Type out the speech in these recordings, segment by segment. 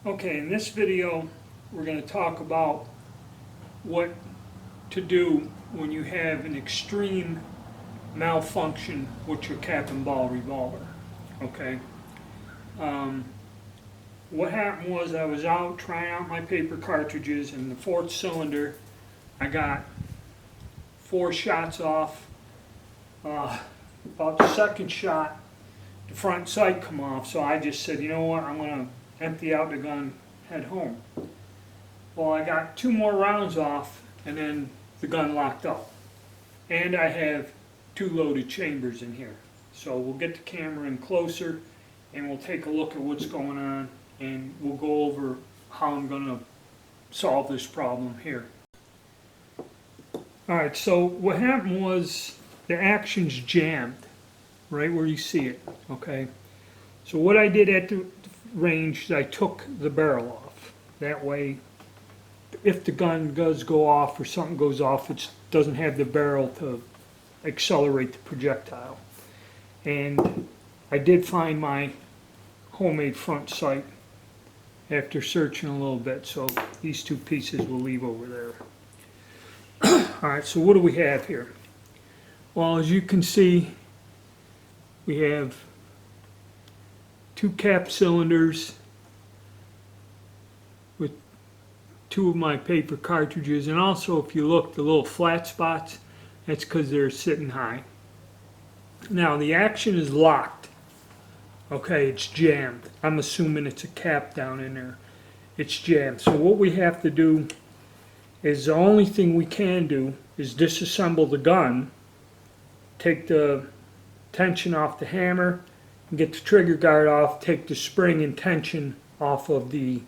Okay, in this video, we're going to talk about what to do when you have an extreme malfunction with your cap and ball revolver. Okay. What happened was I was out trying out my paper cartridges, and the fourth cylinder, I got 4 shots off. About the second shot, the front sight come off, so I just said, you know what, I'm going to empty out the gun, head home. Well, I got 2 more rounds off, and then the gun locked up. And I have 2 loaded chambers in here. So we'll get the camera in closer, and we'll take a look at what's going on, and we'll go over how I'm going to solve this problem here. Alright, so what happened was the action's jammed right where you see it, okay? So what I did at the range is I took the barrel off. That way, if the gun does go off or something goes off, it doesn't have the barrel to accelerate the projectile. And I did find my homemade front sight after searching a little bit, so these 2 pieces we'll leave over there. Alright, so what do we have here? Well, as you can see, we have 2 cap cylinders with 2 of my paper cartridges, and also if you look, the little flat spots, that's because they're sitting high. Now the action is locked. Okay, it's jammed. I'm assuming it's a cap down in there. It's jammed. So what we have to do is, the only thing we can do is disassemble the gun, take the tension off the hammer, and get the trigger guard off, take the spring and tension off of the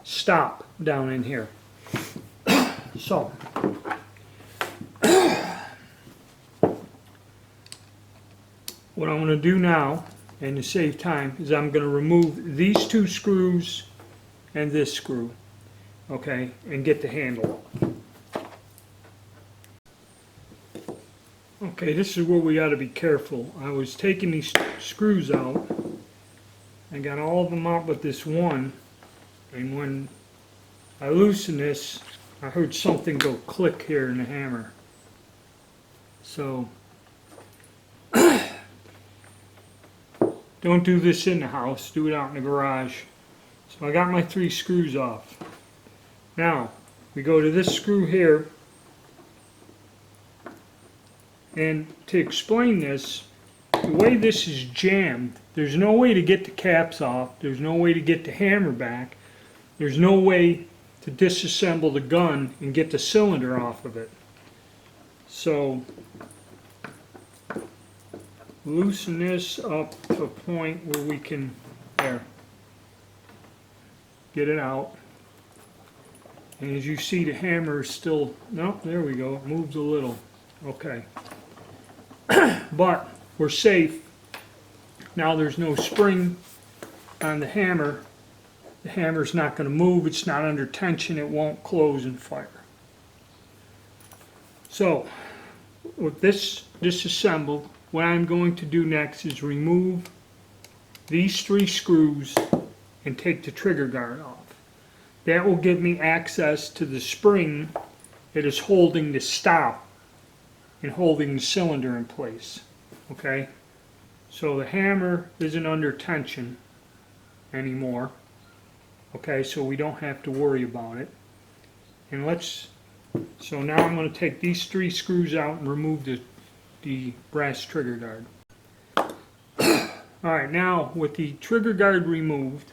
stop down in here. So, what I'm going to do now, and to save time, is I'm going to remove these 2 screws and this screw, okay, and get the handle off. Okay, this is where we got to be careful. I was taking these screws out. I got all of them out but this one, and when I loosened this, I heard something go click here in the hammer. So, don't do this in the house, do it out in the garage. So I got my 3 screws off. Now, we go to this screw here. And to explain this, the way this is jammed, there's no way to get the caps off, there's no way to get the hammer back, there's no way to disassemble the gun and get the cylinder off of it. So, loosen this up to a point where we can, there, get it out. And as you see, the hammer is still, no, there we go, it moves a little, okay. But we're safe. Now there's no spring on the hammer. The hammer's not going to move. It's not under tension. It won't close and fire. So with this disassembled, what I'm going to do next is remove these 3 screws and take the trigger guard off. That will give me access to the spring that is holding the stop and holding the cylinder in place. Okay, so the hammer isn't under tension anymore. Okay, so we don't have to worry about it. And so now I'm going to take these 3 screws out and remove the brass trigger guard. Alright, now with the trigger guard removed,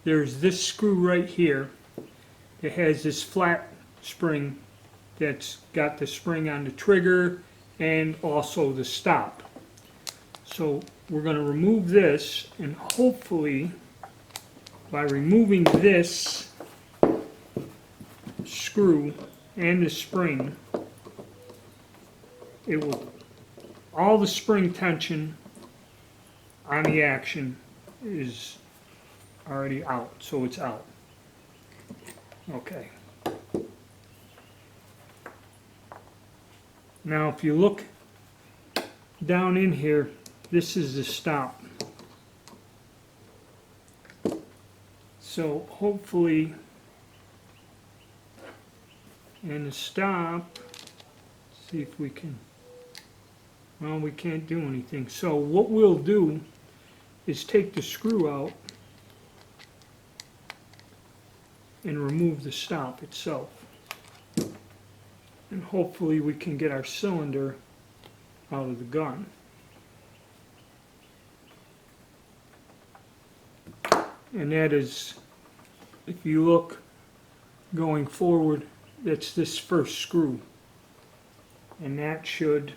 there's this screw right here that has this flat spring that's got the spring on the trigger and also the stop. So we're going to remove this, and hopefully by removing this screw and the spring, it will, all the spring tension on the action is already out, so it's out. Okay. Now if you look down in here, this is the stop. So hopefully, and the stop, see if we can, well, we can't do anything. So what we'll do is take the screw out and remove the stop itself. And hopefully we can get our cylinder out of the gun. And that is, if you look going forward, that's this first screw. And that should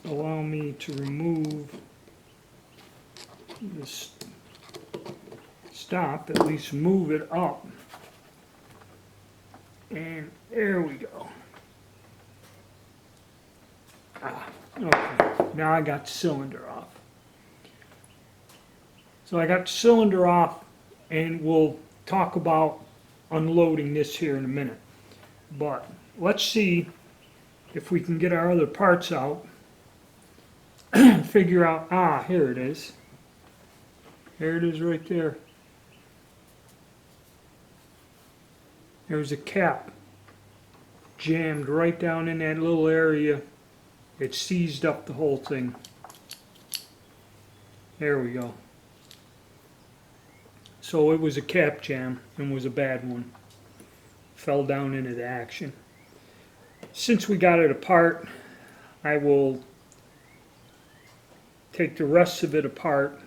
allow me to remove this stop, at least move it up. And there we go. Okay, now I got the cylinder off. So I got the cylinder off, and we'll talk about unloading this here in a minute. But let's see if we can get our other parts out and figure out, here it is. There it is right there. There's a cap jammed right down in that little area. It seized up the whole thing. There we go. So it was a cap jam and was a bad one. Fell down into the action. Since we got it apart, I will take the rest of it apart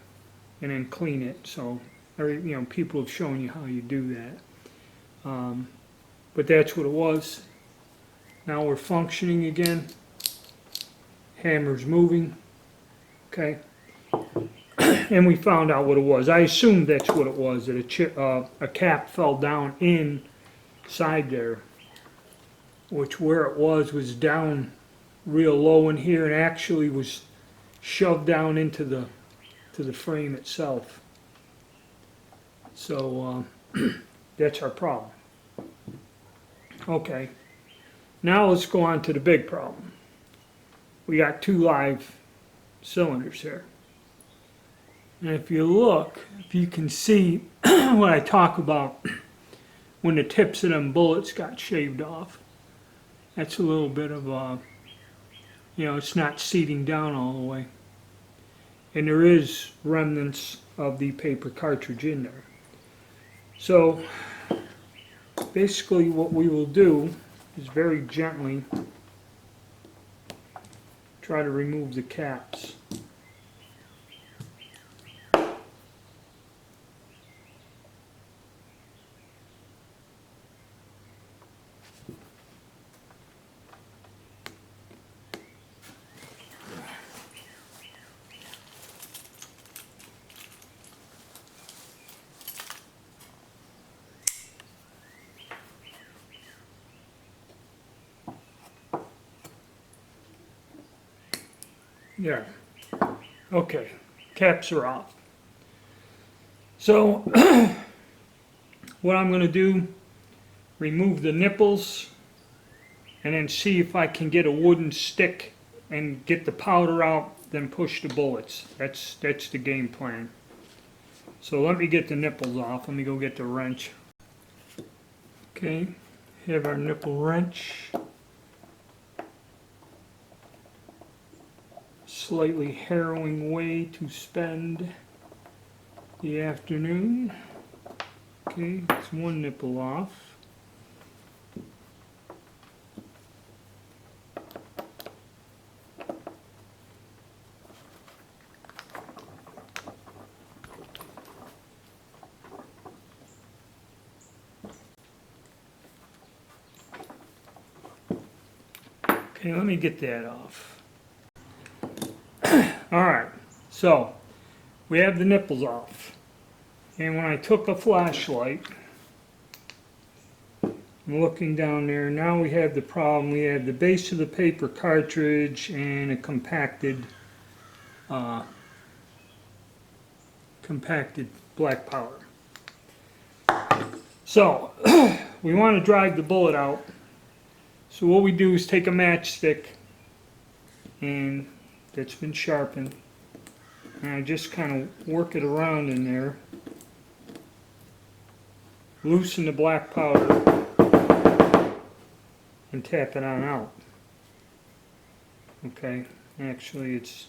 and then clean it. So, people have shown you how you do that. But that's what it was. Now we're functioning again. Hammer's moving. Okay. And we found out what it was. I assumed that's what it was, that a cap fell down inside there, which where it was down real low in here and actually was shoved down into the frame itself. So that's our problem. Okay, now let's go on to the big problem. We got two live cylinders here. And if you look, if you can see what I talk about when the tips of them bullets got shaved off, that's a little bit of it's not seating down all the way. And there is remnants of the paper cartridge in there. So basically what we will do is very gently try to remove the caps. There. Okay, caps are off. So what I'm going to do, remove the nipples and then see if I can get a wooden stick and get the powder out, then push the bullets. That's the game plan. So let me get the nipples off. Let me go get the wrench. Okay, have our nipple wrench. Slightly harrowing way to spend the afternoon. Okay, it's one nipple off. Okay, let me get that off. Alright, so we have the nipples off. And when I took a flashlight, I'm looking down there, now we have the problem. We have the base of the paper cartridge and a compacted black powder. So we want to drive the bullet out. So what we do is take a matchstick and that's been sharpened. And I just kind of work it around in there. Loosen the black powder and tap it on out. Okay, actually it's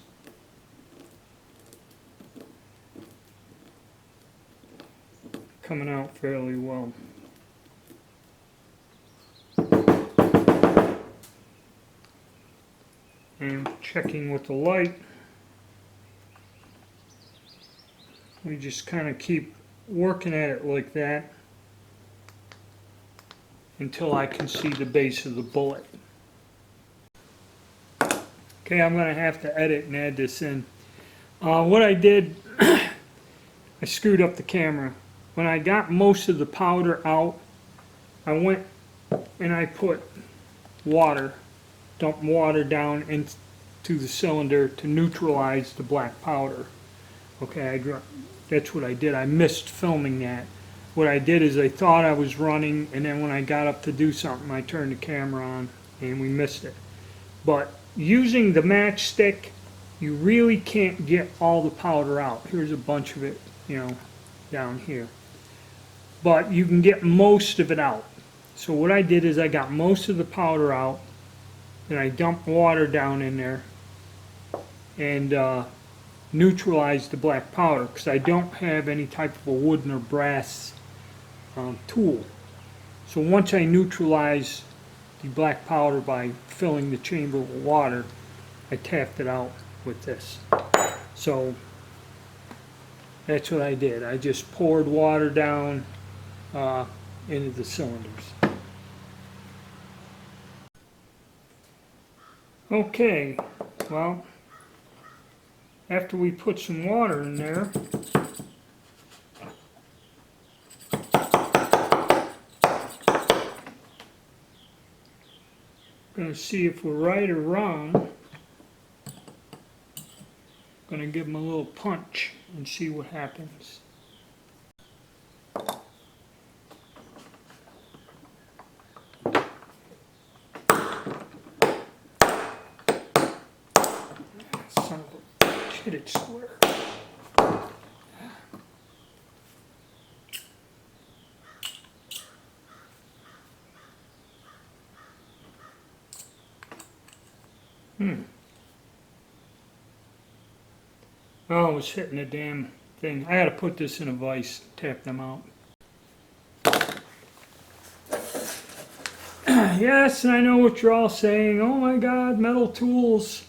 coming out fairly well. And checking with the light, we just kind of keep working at it like that until I can see the base of the bullet. Okay, I'm going to have to edit and add this in. What I did, I screwed up the camera. When I got most of the powder out, I went and I put water, dumped water down into the cylinder to neutralize the black powder. Okay, that's what I did. I missed filming that. What I did is I thought I was running, and then when I got up to do something, I turned the camera on, and we missed it. But using the matchstick, you really can't get all the powder out. Here's a bunch of it, down here. But you can get most of it out. So what I did is I got most of the powder out, then I dumped water down in there, and neutralized the black powder, because I don't have any type of a wooden or brass tool. So once I neutralize the black powder by filling the chamber with water, I tapped it out with this. So that's what I did. I just poured water down into the cylinders. Okay, well, after we put some water in there, going to see if we're right or wrong. Going to give them a little punch and see what happens. Son of a hit it square. Oh, I was hitting the damn thing. I gotta put this in a vise, tap them out. Yes, and I know what you're all saying. Oh my God, metal tools.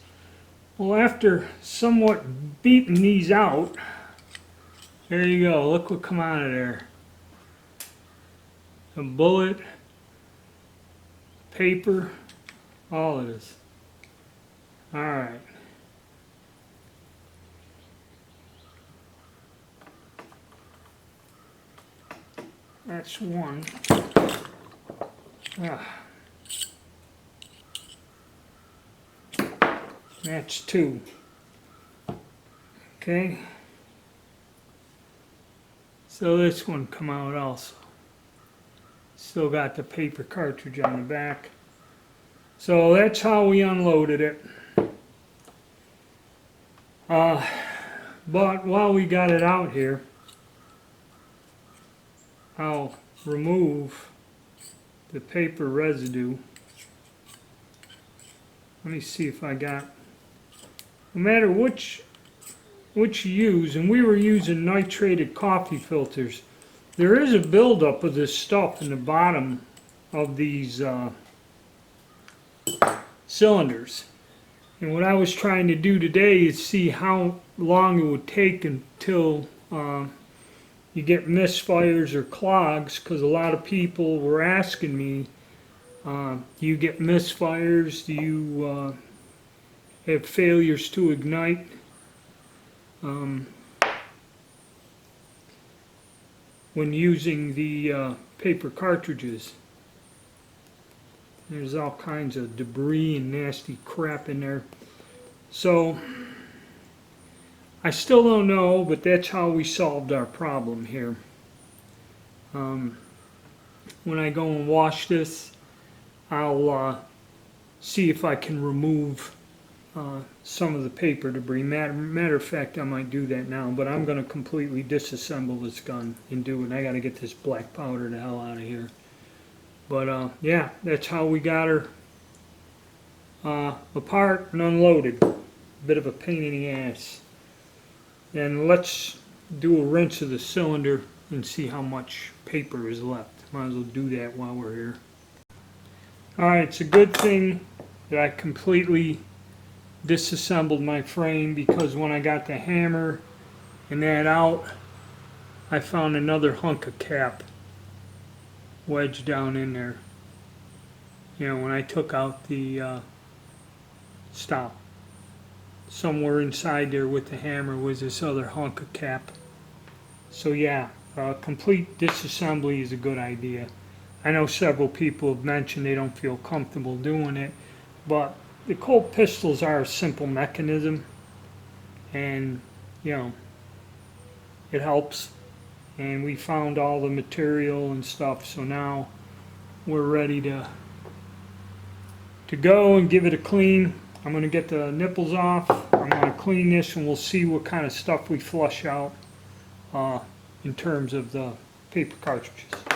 Well, after somewhat beating these out, there you go. Look what come out of there. A bullet, paper, all of this. All right. That's one. That's two. Okay. So this one come out also. Still got the paper cartridge on the back. So that's how we unloaded it. But while we got it out here, I'll remove the paper residue. Let me see if I got, no matter which you use, and we were using nitrated coffee filters, there is a buildup of this stuff in the bottom of these cylinders. And what I was trying to do today is see how long it would take until you get misfires or clogs, because a lot of people were asking me, do you get misfires? Do you have failures to ignite? When using the paper cartridges. There's all kinds of debris and nasty crap in there. So I still don't know, but that's how we solved our problem here. When I go and wash this, I'll see if I can remove some of the paper debris. Matter of fact, I might do that now, but I'm going to completely disassemble this gun and do it. I got to get this black powder the hell out of here. But yeah, that's how we got her apart and unloaded. Bit of a pain in the ass. And let's do a rinse of the cylinder and see how much paper is left. Might as well do that while we're here. Alright, it's a good thing that I completely disassembled my frame, because when I got the hammer and that out, I found another hunk of cap wedged down in there. You know, when I took out the stop. Somewhere inside there with the hammer was this other hunk of cap. So yeah, complete disassembly is a good idea. I know several people have mentioned they don't feel comfortable doing it, but the Colt pistols are a simple mechanism, and you know, it helps. And we found all the material and stuff, so now we're ready to go and give it a clean. I'm going to get the nipples off. I'm going to clean this, and we'll see what kind of stuff we flush out in terms of the paper cartridges.